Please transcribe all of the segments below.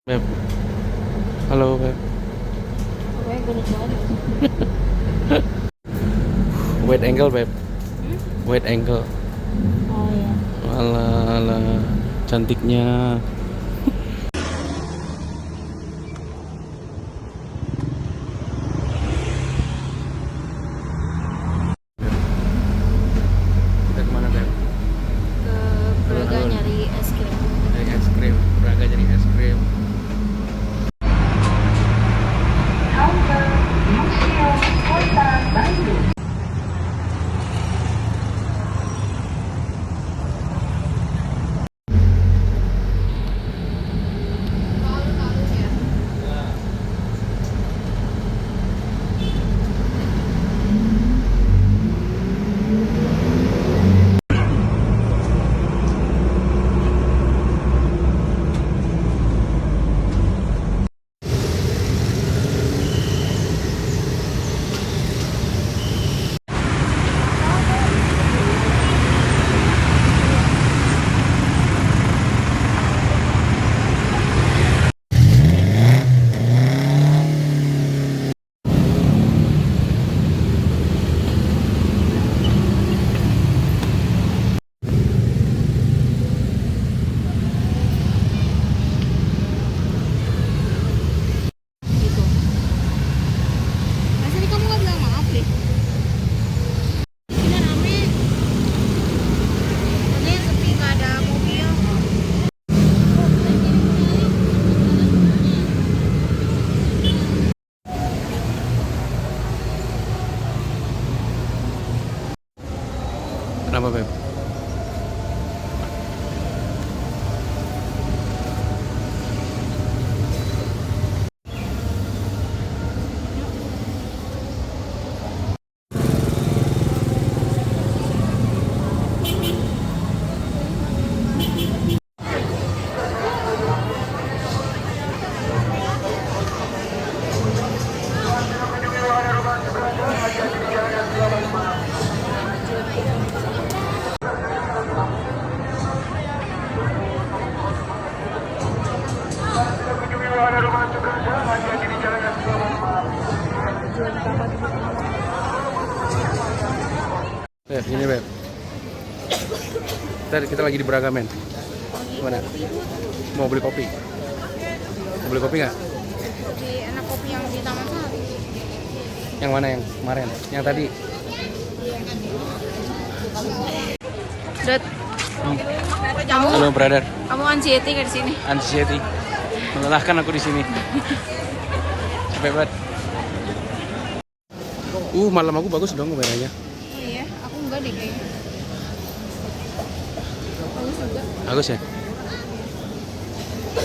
Beb, halo Beb. Pokoknya gendut banget. Wide angle Beb, Hmm? wide angle. Oh iya. Alah, alah, cantiknya. Kita kemana Beb? Ke Braga Alun-alun. nyari es krim. Nyari es krim, Braga nyari es krim. Gitu. Masa nih kamu gak bilang maaf deh? Ini rame. Tadi sepi gak ada mobil. Kenapa Beb? Beb, ini Beb. Kita lagi di Braga men. Gimana? Mau beli kopi? Mau beli kopi nggak? Kopi enak, kopi yang di Taman Sari. Yang mana yang kemarin? Yang tadi? Dot, kamu Halo brother. kamu anxiety kan di sini? Anxiety. Melelahkan aku di sini. Capek banget. Malam aku bagus dong kameranya. Oh iya, aku enggak deh kayaknya. Bagus juga. Bagus ya?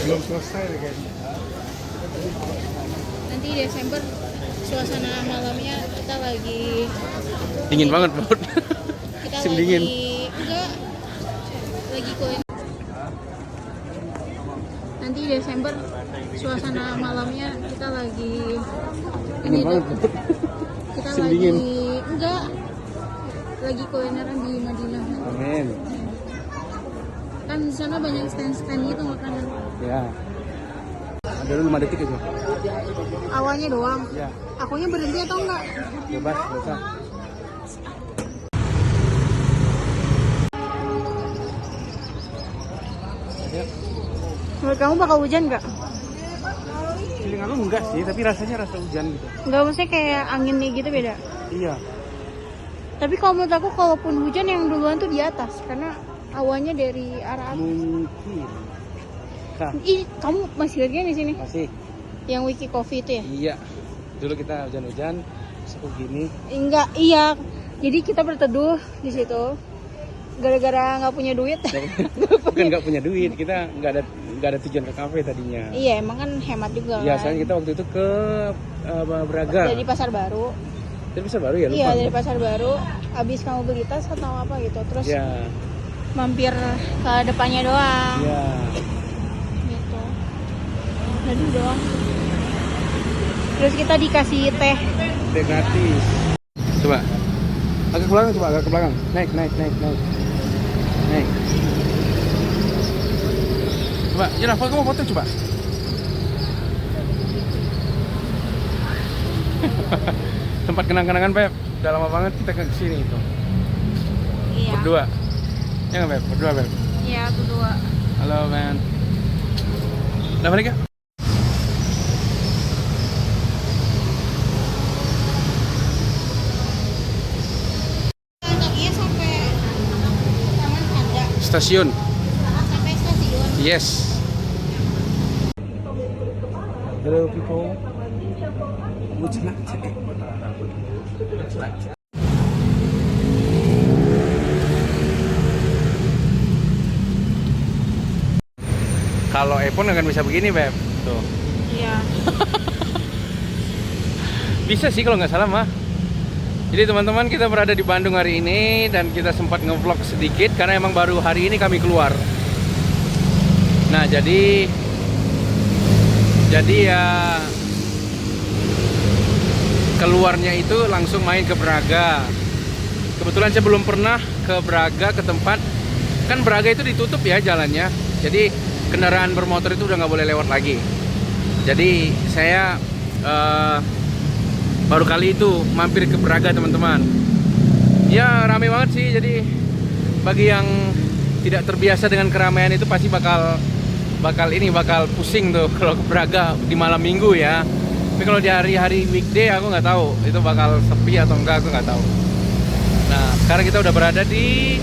Belum selesai deh kayaknya. Nanti Desember suasana malamnya kita lagi Dingin banget banget. kita Musim lagi dingin. enggak lagi koin. Nanti Desember suasana malamnya kita lagi Dingin banget. kita musim lagi dingin. enggak lagi kulineran di Madinah. Amin. Kan di sana banyak stand-stand gitu makanan. Ya. Ada dulu 5 detik aja. Awalnya doang. Ya. Akunya berhenti atau enggak? Bebas, nggak usah. Ayo. Menurut kamu bakal hujan nggak? Feeling aku enggak sih, tapi rasanya rasa hujan gitu. Nggak, maksudnya kayak anginnya gitu beda. Iya. Tapi kalau menurut aku kalaupun hujan yang duluan tuh di atas karena awannya dari arah atas. Mungkin. Nah, Ih, kamu masih lagi di sini? masih. Yang Wiki Coffee itu ya? Iya. Dulu kita hujan-hujan, terus gini. Enggak, iya. Jadi kita berteduh di situ. Gara-gara nggak punya duit. Bukan nggak punya duit, kita nggak ada tujuan ke kafe tadinya. Iya, emang kan hemat juga Iya, kan. soalnya kita waktu itu ke Braga. Dari Pasar Baru. Tapi bisa baru ya lupa. Iya, dari Pasar Baru. Abis kamu beli tas atau apa gitu. Terus Iya. mampir ke depannya doang. Iya. Gitu. Tadi doang. Terus kita dikasih teh. Teh gratis. Coba. Agak ke belakang coba, agak ke belakang. Naik. Naik. Coba, ya Rafa kamu foto coba. Tempat kenang-kenangan Beb. Udah lama banget kita ke sini itu. Iya. Berdua. Ya nggak Beb? Berdua Beb. Iya, berdua. Halo men. Udah balik ya? Kakinya sampai Taman Sanda. Stasiun. Sampai stasiun. Yes. Hello people. Would you like to eat? Kalau iPhone nggak bisa begini Beb. Tuh. Iya. Bisa sih kalau nggak salah mah. Jadi teman-teman, kita berada di Bandung hari ini dan kita sempat ngevlog sedikit karena emang baru hari ini kami keluar. Nah jadi ya keluarnya itu langsung main ke Braga. Kebetulan saya belum pernah ke Braga, ke tempat, kan Braga itu ditutup ya jalannya. Jadi kendaraan bermotor itu udah nggak boleh lewat lagi. Jadi saya baru kali itu mampir ke Braga teman-teman. Ya rame banget sih. Jadi bagi yang tidak terbiasa dengan keramaian itu pasti bakal pusing tuh kalau ke Braga di malam minggu ya. Tapi kalau di hari-hari weekday aku nggak tahu itu bakal sepi atau enggak, aku nggak tahu. Nah sekarang kita udah berada di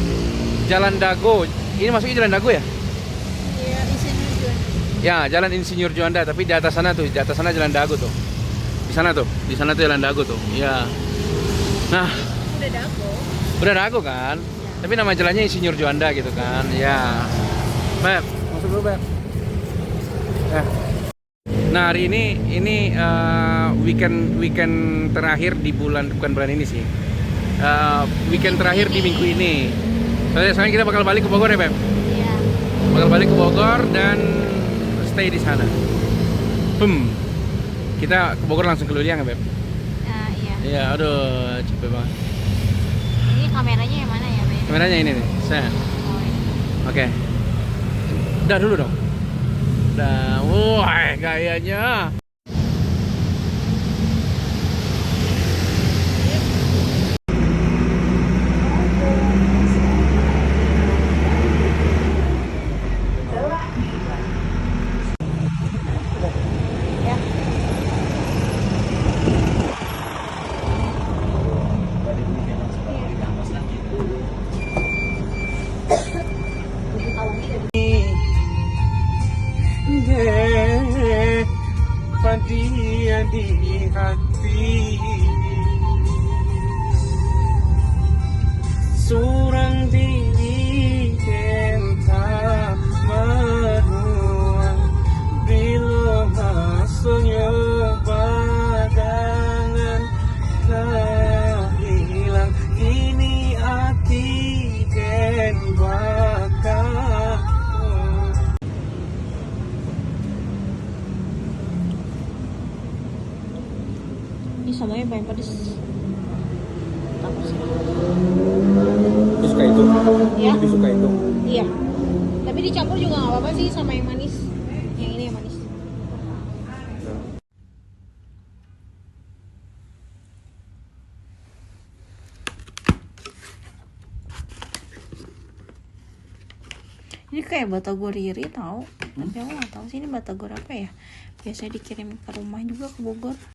Jalan Dago. Ini masuknya Jalan Dago ya? Iya, Insinyur Juanda. Ya, Jalan Insinyur Juanda, tapi di atas sana tuh, di atas sana Jalan Dago tuh. Di sana tuh Jalan Dago tuh. Iya. Nah, Udah Dago. udah Dago kan? Ya. Tapi nama jalannya Insinyur Juanda gitu kan. Ya. Beb, masuk dulu, Beb. Nah, hari ini weekend terakhir di bulan, bukan bulan ini sih. Weekend terakhir di minggu ini. Sekarang kita bakal balik ke Bogor ya, Beb? Iya. Bakal balik ke Bogor dan stay di sana. Kita ke Bogor langsung ke Luliang ya, Beb? Iya. Iya, aduh, capek banget. Ini kameranya yang mana ya, Beb? Kameranya ini nih, saya. Oh, iya. Oke. Udah dulu dong. Udah, wah, gayanya. Dia di hati seorang diri kita meruang bila hasilnya badangan kehilang ini hati dan bakal. Ini samanya paling pedes. Lebih suka itu? Ya? Lebih suka itu? Iya. Tapi dicampur juga nggak apa-apa sih sama yang manis. Yang ini yang manis. Ini kayak batagor riri tau. Tapi aku nggak tahu sih ini batagor apa ya. Biasanya dikirim ke rumah juga ke Bogor.